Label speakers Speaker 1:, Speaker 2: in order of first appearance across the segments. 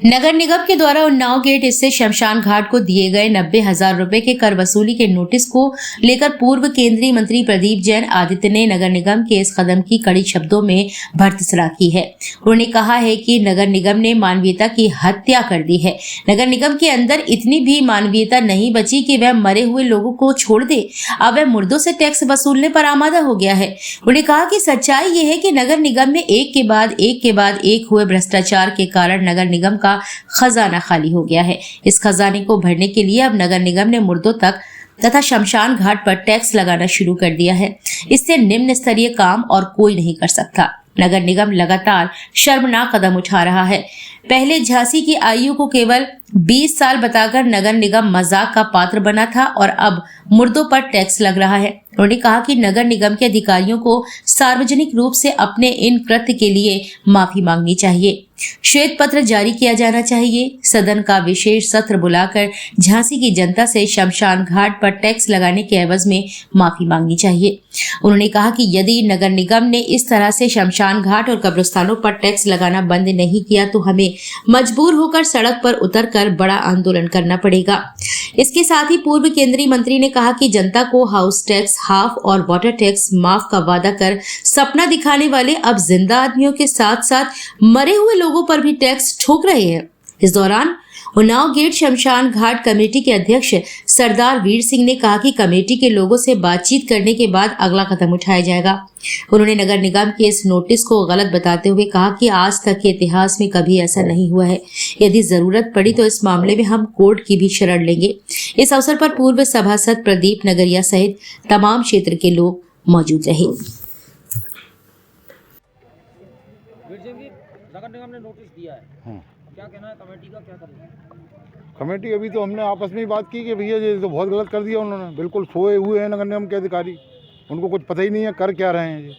Speaker 1: नगर निगम के द्वारा उन्नाव गेट स्थित शमशान घाट को दिए गए 90,000 रुपए के कर वसूली के नोटिस को लेकर पूर्व केंद्रीय मंत्री प्रदीप जैन आदित्य ने नगर निगम के इस कदम की कड़ी शब्दों में भर्त्सना की है। उन्होंने कहा है कि नगर निगम ने मानवीयता की हत्या कर दी है। नगर निगम के अंदर इतनी भी मानवीयता नहीं बची कि वह मरे हुए लोगों को छोड़ दे, अब वह मुर्दों से टैक्स वसूलने पर आमादा हो गया है। उन्होंने कहा कि सच्चाई ये है कि नगर निगम में एक के बाद एक हुए भ्रष्टाचार के कारण नगर निगम का खजाना खाली हो गया है। इस खजाने को भरने के लिए अब नगर निगम ने मुर्दों तक तथा शमशान घाट पर टैक्स लगाना शुरू कर दिया है। इससे निम्न स्तरीय काम और कोई नहीं कर सकता। नगर निगम लगातार शर्मनाक कदम उठा रहा है। पहले झांसी की आयु को केवल 20 साल बताकर नगर निगम मजाक का पात्र बना था और अब मुर्दों पर टैक्स लग रहा है। उन्होंने कहा कि नगर निगम के अधिकारियों को सार्वजनिक रूप से अपने इन कृत्य के लिए माफी मांगनी चाहिए। श्वेत पत्र जारी किया जाना चाहिए। सदन का विशेष सत्र बुलाकर झांसी की जनता से शमशान घाट पर टैक्स लगाने के एवज में माफी मांगनी चाहिए। उन्होंने कहा कि यदि नगर निगम ने इस तरह से शमशान घाट और कब्रिस्तानों पर टैक्स लगाना बंद नहीं किया तो हमें मजबूर होकर सड़क पर उतरकर बड़ा आंदोलन करना पड़ेगा। इसके साथ ही पूर्व केंद्रीय मंत्री ने कहा कि जनता को हाउस टैक्स हाफ और वाटर टैक्स माफ का वादा कर सपना दिखाने वाले अब जिंदा आदमियों के साथ साथ मरे हुए लोगों पर भी टैक्स ठोक रहे हैं। इस दौरान उन्नाव गेट शमशान घाट कमेटी के अध्यक्ष सरदार वीर सिंह ने कहा कि कमेटी के लोगों से बातचीत करने के बाद अगला कदम उठाया जाएगा। उन्होंने नगर निगम के इस नोटिस को गलत बताते हुए कहा कि आज तक के इतिहास में कभी ऐसा नहीं हुआ है। यदि जरूरत पड़ी तो इस मामले में हम कोर्ट की भी शरण लेंगे। इस अवसर पर पूर्व सभासद प्रदीप नगरिया सहित तमाम क्षेत्र के लोग मौजूद रहे।
Speaker 2: नगर निगम ने नोटिस दिया है, क्या कहना है कमेटी का, क्या करेगी?
Speaker 3: कमेटी अभी तो हमने आपस में ही बात की कि भैया ये तो बहुत गलत कर दिया उन्होंने। बिल्कुल सोए हुए हैं नगर निगम के अधिकारी, उनको कुछ पता ही नहीं है कर क्या रहे हैं ये।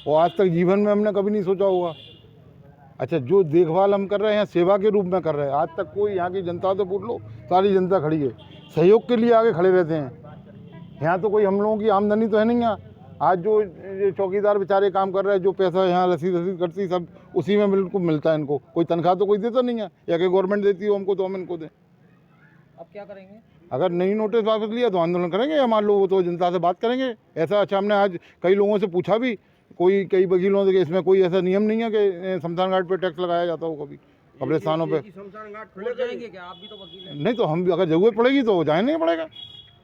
Speaker 3: और आज तक जीवन में हमने कभी नहीं सोचा होगा। अच्छा, जो देखभाल हम कर रहे हैं सेवा के रूप में कर रहे हैं। आज तक कोई यहाँ की जनता तो पूछ लो, सारी जनता खड़ी है, सहयोग के लिए आगे खड़े रहते हैं। यहाँ तो कोई हम लोगों की आमदनी तो है नहीं। यहाँ आज जो ये चौकीदार बेचारे काम कर रहे हैं, जो पैसा यहाँ रसीद करती सब उसी में बिल्कुल मिलता है इनको। कोई तनख्वाह तो कोई देता नहीं है, या कि गवर्नमेंट देती हो हमको तो हम इनको दें।
Speaker 2: अब क्या करेंगे?
Speaker 3: अगर नहीं नोटिस वापस लिया तो आंदोलन करेंगे, या मान लो वो तो जनता से बात करेंगे ऐसा। अच्छा, हमने आज कई लोगों से पूछा भी, कई वकीलों से, इसमें कोई ऐसा नियम नहीं है कि शमशान घाट पर टैक्स लगाया जाता हो कभी कब्रिस्तानों पे।
Speaker 2: शमशान घाट खोल जाएंगे क्या? आप भी तो वकील हैं।
Speaker 3: नहीं तो हम अगर जरूरत पड़ेगी तो जाने पड़ेगा,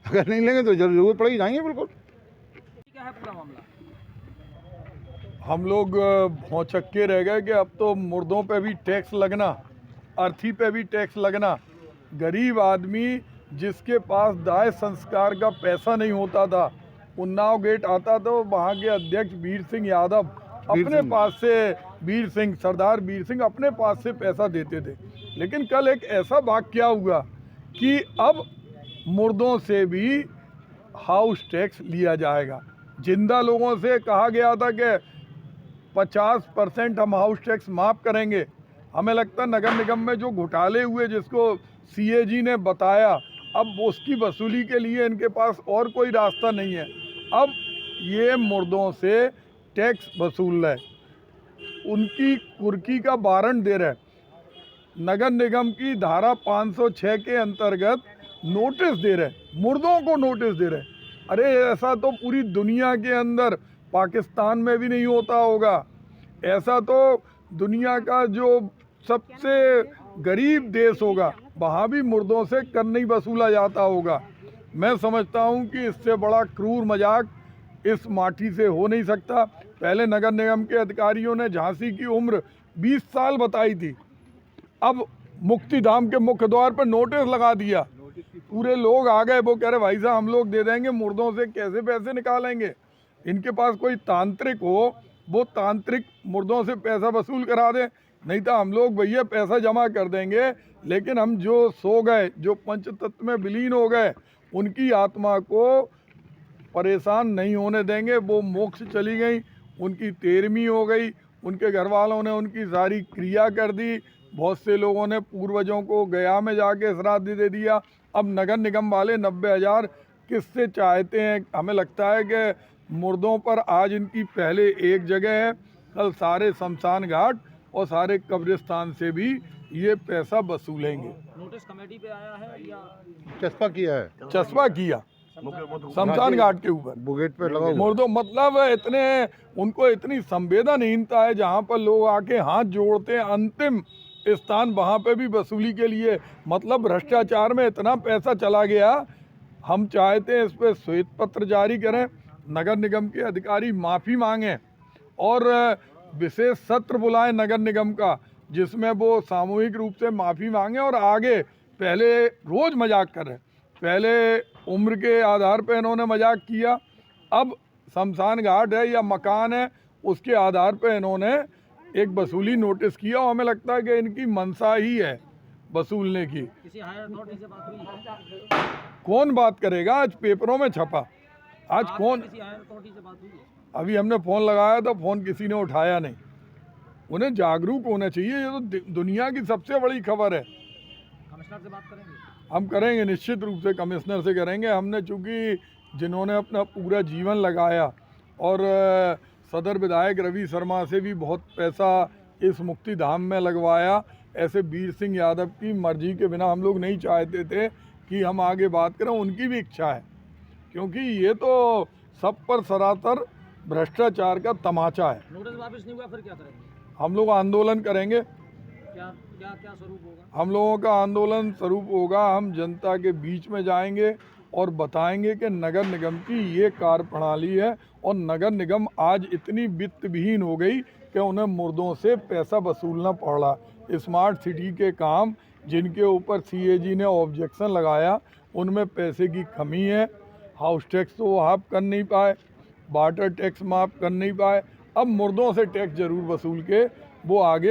Speaker 3: अगर नहीं लेंगे तो जरूरत पड़ेगी जाएंगे बिल्कुल।
Speaker 2: क्या है पूरा मामला?
Speaker 4: हम लोग भौचक्के रह गए कि अब तो मुर्दों पे भी टैक्स लगना, अर्थी पे भी टैक्स लगना। गरीब आदमी जिसके पास दाह संस्कार का पैसा नहीं होता था, उन्नाव गेट आता तो वहाँ के अध्यक्ष वीर सिंह यादव अपने पास से, सरदार वीर सिंह अपने पास से पैसा देते थे। लेकिन कल एक ऐसा वाकया हुआ कि अब मुर्दों से भी हाउस टैक्स लिया जाएगा। जिंदा लोगों से कहा गया था कि 50% हम हाउस टैक्स माफ़ करेंगे। हमें लगता है नगर निगम में जो घोटाले हुए, जिसको सीएजी ने बताया, अब उसकी वसूली के लिए इनके पास और कोई रास्ता नहीं है। अब ये मुर्दों से टैक्स वसूल रहे, उनकी कुर्की का वारंट दे रहे। नगर निगम की धारा 506 के अंतर्गत नोटिस दे रहे, मुर्दों को नोटिस दे रहे। अरे ऐसा तो पूरी दुनिया के अंदर, पाकिस्तान में भी नहीं होता होगा। ऐसा तो दुनिया का जो सबसे गरीब देश होगा, वहाँ भी मुर्दों से कर नहीं वसूला जाता होगा। मैं समझता हूँ कि इससे बड़ा क्रूर मजाक इस माटी से हो नहीं सकता। पहले नगर निगम के अधिकारियों ने झांसी की उम्र 20 साल बताई थी, अब मुक्तिधाम के मुख्य द्वार पर नोटिस लगा दिया। पूरे लोग आ गए, वो कह रहे भाई साहब हम लोग दे देंगे, मुर्दों से कैसे पैसे निकालेंगे? इनके पास कोई तांत्रिक हो, वो तांत्रिक मुर्दों से पैसा वसूल करा दे, नहीं तो हम लोग भैया पैसा जमा कर देंगे। लेकिन हम जो सो गए, जो पंच तत्व में विलीन हो गए, उनकी आत्मा को परेशान नहीं होने देंगे। वो मोक्ष चली गई, उनकी 13वीं हो गई, उनके घर वालों ने उनकी सारी क्रिया कर दी। बहुत से लोगों ने पूर्वजों को गया में जाके श्राद्ध दे दिया। अब नगर निगम वाले 90,000 किससे चाहते हैं? हमें लगता है कि मुर्दों पर आज इनकी पहले एक जगह है, कल सारे शमशान घाट और सारे कब्रिस्तान से भी ये पैसा वसूलेंगे।
Speaker 2: नोटिस कमेटी पे आया है या
Speaker 3: चस्पा किया है
Speaker 4: चस्पा किया शमशान घाट के ऊपर
Speaker 3: बुगेट पे लगा हुआ
Speaker 4: मुर्दों, मतलब इतने उनको इतनी संवेदनहीनता है, जहाँ पर लोग आके हाथ जोड़ते हैं, अंतिम स्थान वहाँ पे भी वसूली के लिए। मतलब भ्रष्टाचार में इतना पैसा चला गया। हम चाहते हैं इस पर श्वेत पत्र जारी करें, नगर निगम के अधिकारी माफ़ी मांगें और विशेष सत्र बुलाएं नगर निगम का, जिसमें वो सामूहिक रूप से माफ़ी मांगें और आगे पहले रोज़ मजाक करें। पहले उम्र के आधार पर इन्होंने मजाक किया, अब शमशान घाट है या मकान है उसके आधार पर इन्होंने एक वसूली नोटिस किया और हमें लगता है कि इनकी मंशा ही है वसूलने की।
Speaker 2: किसी हायर अथॉरिटी से बात हुई है?
Speaker 4: कौन बात करेगा? आज पेपरों में छपा, आज कौन?
Speaker 2: किसी हायर अथॉरिटी से बात हुई है?
Speaker 4: अभी हमने फ़ोन लगाया तो फ़ोन किसी ने उठाया नहीं। उन्हें जागरूक होना चाहिए, ये तो दुनिया की सबसे बड़ी खबर है।
Speaker 2: कमिश्नर से बात करेंगे?
Speaker 4: हम करेंगे, निश्चित रूप से कमिश्नर से करेंगे। हमने चूँकि जिन्होंने अपना पूरा जीवन लगाया और सदर विधायक रवि शर्मा से भी बहुत पैसा इस मुक्ति धाम में लगवाया, ऐसे वीर सिंह यादव की मर्जी के बिना हम लोग नहीं चाहते थे कि हम आगे बात करें। उनकी भी इच्छा है, क्योंकि ये तो सब पर सरासर भ्रष्टाचार का तमाचा है।
Speaker 2: नोटिस वापस नहीं हुआ फिर क्या करेंगे?
Speaker 4: हम लोग आंदोलन करेंगे।
Speaker 2: क्या क्या क्या स्वरूप होगा?
Speaker 4: हम लोगों का आंदोलन स्वरूप होगा, हम जनता के बीच में जाएंगे और बताएंगे कि नगर निगम की ये कार्यप्रणाली है और नगर निगम आज इतनी वित्त विहीन हो गई कि उन्हें मुर्दों से पैसा वसूलना पड़ रहा। स्मार्ट सिटी के काम जिनके ऊपर सीएजी ने ऑब्जेक्शन लगाया, उनमें पैसे की कमी है। हाउस टैक्स तो वो माफ़ कर नहीं पाए, वाटर टैक्स माफ़ कर नहीं पाए, अब मुर्दों से टैक्स जरूर वसूल के वो आगे